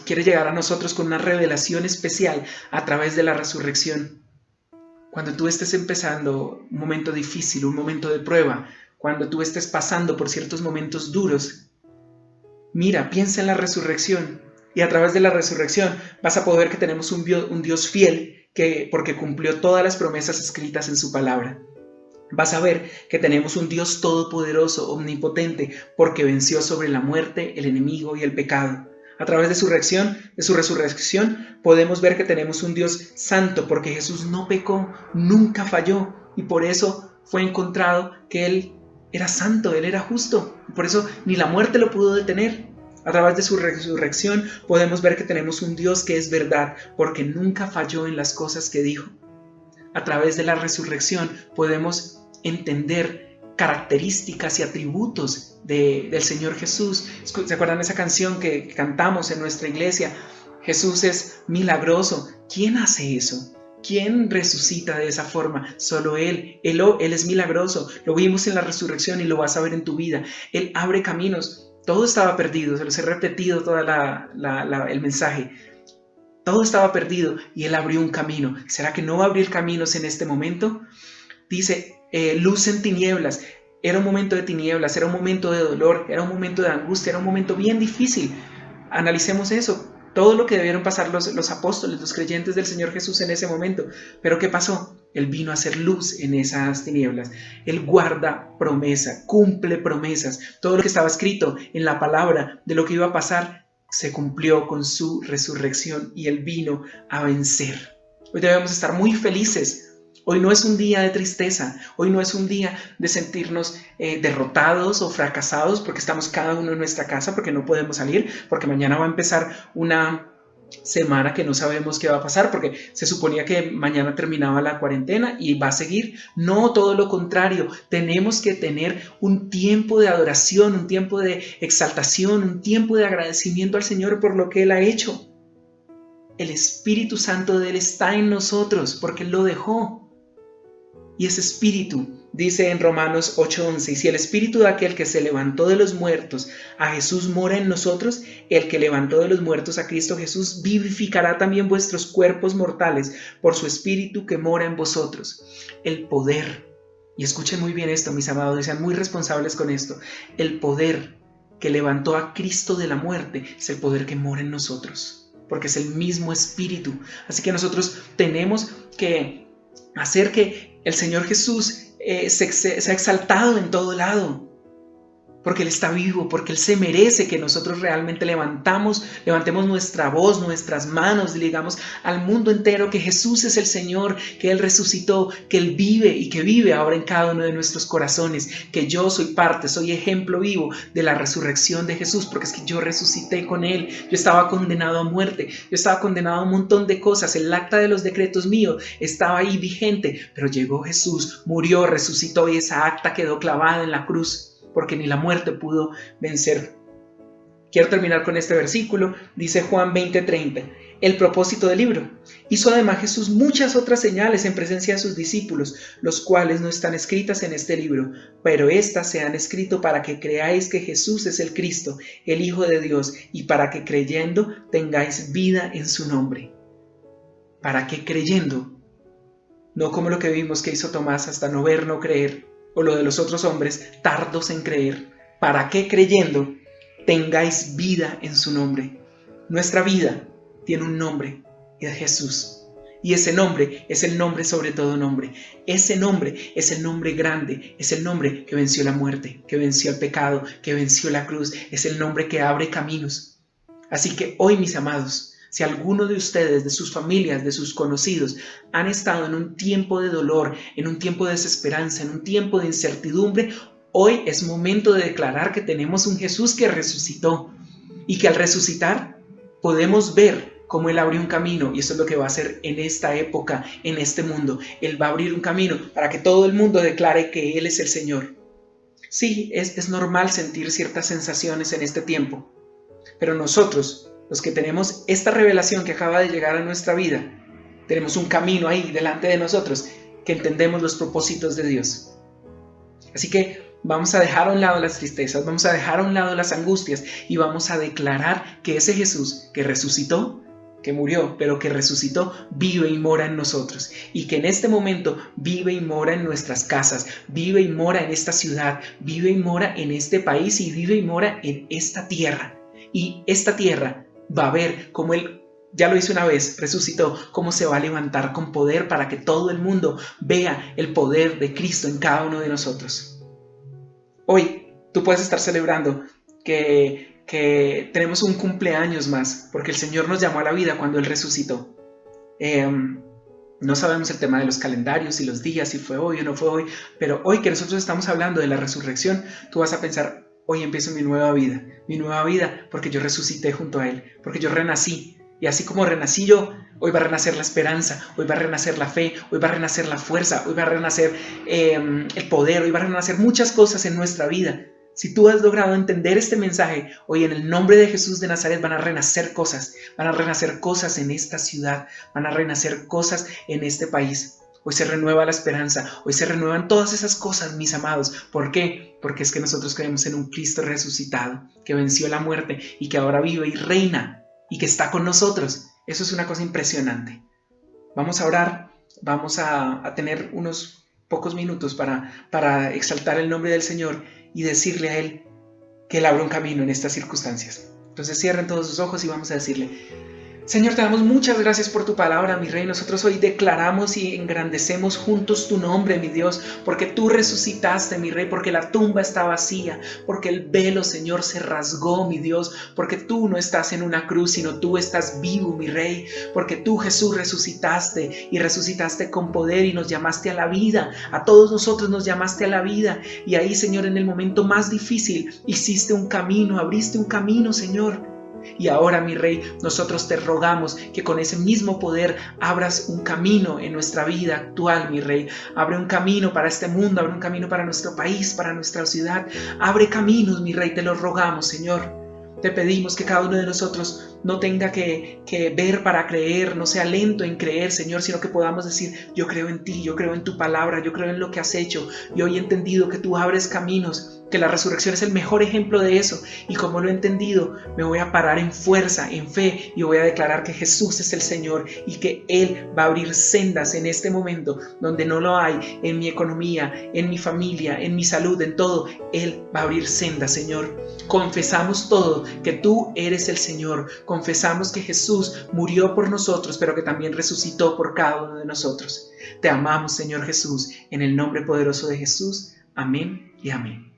quiere llegar a nosotros con una revelación especial a través de la resurrección. Cuando tú estés empezando un momento difícil, un momento de prueba, cuando tú estés pasando por ciertos momentos duros, mira, piensa en la resurrección y a través de la resurrección vas a poder ver que tenemos un Dios fiel porque cumplió todas las promesas escritas en su palabra. Vas a ver que tenemos un Dios todopoderoso, omnipotente, porque venció sobre la muerte, el enemigo y el pecado. A través de su resurrección, podemos ver que tenemos un Dios santo, porque Jesús no pecó, nunca falló, y por eso fue encontrado que Él era santo, Él era justo, y por eso ni la muerte lo pudo detener. A través de su resurrección podemos ver que tenemos un Dios que es verdad, porque nunca falló en las cosas que dijo. A través de la resurrección podemos entender características y atributos del Señor Jesús. ¿Se acuerdan de esa canción que cantamos en nuestra iglesia? Jesús es milagroso. ¿Quién hace eso? ¿Quién resucita de esa forma? Solo Él. Él es milagroso. Lo vimos en la resurrección y lo vas a ver en tu vida. Él abre caminos. Todo estaba perdido. Se los he repetido todo el mensaje. Todo estaba perdido y Él abrió un camino. ¿Será que no va a abrir caminos en este momento? Dice, luz en tinieblas. Era un momento de tinieblas, era un momento de dolor, era un momento de angustia, era un momento bien difícil. Analicemos eso. Todo lo que debieron pasar los apóstoles, los creyentes del Señor Jesús en ese momento. Pero ¿qué pasó? Él vino a hacer luz en esas tinieblas. Él guarda promesa, cumple promesas. Todo lo que estaba escrito en la palabra de lo que iba a pasar se cumplió con su resurrección y Él vino a vencer. Hoy debemos estar muy felices. Hoy no es un día de tristeza, hoy no es un día de sentirnos derrotados o fracasados porque estamos cada uno en nuestra casa, porque no podemos salir, porque mañana va a empezar una semana que no sabemos qué va a pasar, porque se suponía que mañana terminaba la cuarentena y va a seguir. No, todo lo contrario, tenemos que tener un tiempo de adoración, un tiempo de exaltación, un tiempo de agradecimiento al Señor por lo que Él ha hecho. El Espíritu Santo de Él está en nosotros porque Él lo dejó. Y ese espíritu, dice en Romanos 8:11, y si el espíritu de aquel que se levantó de los muertos a Jesús mora en nosotros, el que levantó de los muertos a Cristo Jesús vivificará también vuestros cuerpos mortales por su espíritu que mora en vosotros. El poder, y escuchen muy bien esto, mis amados, y sean muy responsables con esto, el poder que levantó a Cristo de la muerte es el poder que mora en nosotros, porque es el mismo espíritu. Así que nosotros tenemos que hacer que el Señor Jesús sea exaltado en todo lado, porque Él está vivo, porque Él se merece que nosotros realmente levantemos nuestra voz, nuestras manos, y digamos al mundo entero que Jesús es el Señor, que Él resucitó, que Él vive y que vive ahora en cada uno de nuestros corazones, que yo soy parte, soy ejemplo vivo de la resurrección de Jesús, porque es que yo resucité con Él. Yo estaba condenado a muerte, yo estaba condenado a un montón de cosas, el acta de los decretos mío estaba ahí vigente, pero llegó Jesús, murió, resucitó y esa acta quedó clavada en la cruz, porque ni la muerte pudo vencer. Quiero terminar con este versículo, dice Juan 20:30, el propósito del libro. Hizo además Jesús muchas otras señales en presencia de sus discípulos, los cuales no están escritas en este libro, pero éstas se han escrito para que creáis que Jesús es el Cristo, el Hijo de Dios, y para que creyendo tengáis vida en su nombre. ¿Para qué creyendo? No como lo que vimos que hizo Tomás, hasta no ver, no creer, o lo de los otros hombres, tardos en creer. ¿Para qué creyendo tengáis vida en su nombre? Nuestra vida tiene un nombre, y es Jesús. Y ese nombre es el nombre sobre todo nombre. Ese nombre es el nombre grande, es el nombre que venció la muerte, que venció el pecado, que venció la cruz. Es el nombre que abre caminos. Así que hoy, mis amados, si alguno de ustedes, de sus familias, de sus conocidos, han estado en un tiempo de dolor, en un tiempo de desesperanza, en un tiempo de incertidumbre, hoy es momento de declarar que tenemos un Jesús que resucitó y que al resucitar podemos ver cómo Él abrió un camino, y eso es lo que va a hacer en esta época, en este mundo. Él va a abrir un camino para que todo el mundo declare que Él es el Señor. Sí, es normal sentir ciertas sensaciones en este tiempo, pero nosotros, los que tenemos esta revelación que acaba de llegar a nuestra vida, tenemos un camino ahí delante de nosotros, que entendemos los propósitos de Dios. Así que vamos a dejar a un lado las tristezas, vamos a dejar a un lado las angustias y vamos a declarar que ese Jesús que resucitó, que murió, pero que resucitó, vive y mora en nosotros, y que en este momento vive y mora en nuestras casas, vive y mora en esta ciudad, vive y mora en este país y vive y mora en esta tierra. Y esta tierra va a ver cómo Él ya lo hizo una vez, resucitó, cómo se va a levantar con poder para que todo el mundo vea el poder de Cristo en cada uno de nosotros. Hoy tú puedes estar celebrando que tenemos un cumpleaños más, porque el Señor nos llamó a la vida cuando Él resucitó. No sabemos el tema de los calendarios y los días, si fue hoy o no fue hoy, pero hoy que nosotros estamos hablando de la resurrección, tú vas a pensar, hoy empiezo mi nueva vida porque yo resucité junto a Él, porque yo renací. Y así como renací yo, hoy va a renacer la esperanza, hoy va a renacer la fe, hoy va a renacer la fuerza, hoy va a renacer el poder, hoy va a renacer muchas cosas en nuestra vida. Si tú has logrado entender este mensaje, hoy en el nombre de Jesús de Nazaret van a renacer cosas en esta ciudad, van a renacer cosas en este país. Hoy se renueva la esperanza, hoy se renuevan todas esas cosas, mis amados. ¿Por qué? Porque es que nosotros creemos en un Cristo resucitado, que venció la muerte y que ahora vive y reina y que está con nosotros. Eso es una cosa impresionante. Vamos a orar, vamos a tener unos pocos minutos para exaltar el nombre del Señor y decirle a Él que Él abra un camino en estas circunstancias. Entonces cierren todos sus ojos y vamos a decirle: Señor, te damos muchas gracias por tu palabra, mi Rey. Nosotros hoy declaramos y engrandecemos juntos tu nombre, mi Dios, porque tú resucitaste, mi Rey, porque la tumba está vacía, porque el velo, Señor, se rasgó, mi Dios, porque tú no estás en una cruz, sino tú estás vivo, mi Rey, porque tú, Jesús, resucitaste y resucitaste con poder y nos llamaste a la vida. A todos nosotros nos llamaste a la vida y ahí, Señor, en el momento más difícil hiciste un camino, abriste un camino, Señor. Y ahora, mi Rey, nosotros te rogamos que con ese mismo poder abras un camino en nuestra vida actual, mi Rey. Abre un camino para este mundo, abre un camino para nuestro país, para nuestra ciudad. Abre caminos, mi Rey, te lo rogamos, Señor. Te pedimos que cada uno de nosotros no tenga que ver para creer, no sea lento en creer, Señor, sino que podamos decir: yo creo en ti, yo creo en tu palabra, yo creo en lo que has hecho. Y hoy he entendido que tú abres caminos, que la resurrección es el mejor ejemplo de eso. Y como lo he entendido, me voy a parar en fuerza, en fe, y voy a declarar que Jesús es el Señor y que Él va a abrir sendas en este momento donde no lo hay, en mi economía, en mi familia, en mi salud, en todo. Él va a abrir sendas, Señor. Confesamos todo, que tú eres el Señor. Confesamos que Jesús murió por nosotros, pero que también resucitó por cada uno de nosotros. Te amamos, Señor Jesús, en el nombre poderoso de Jesús. Amén y amén.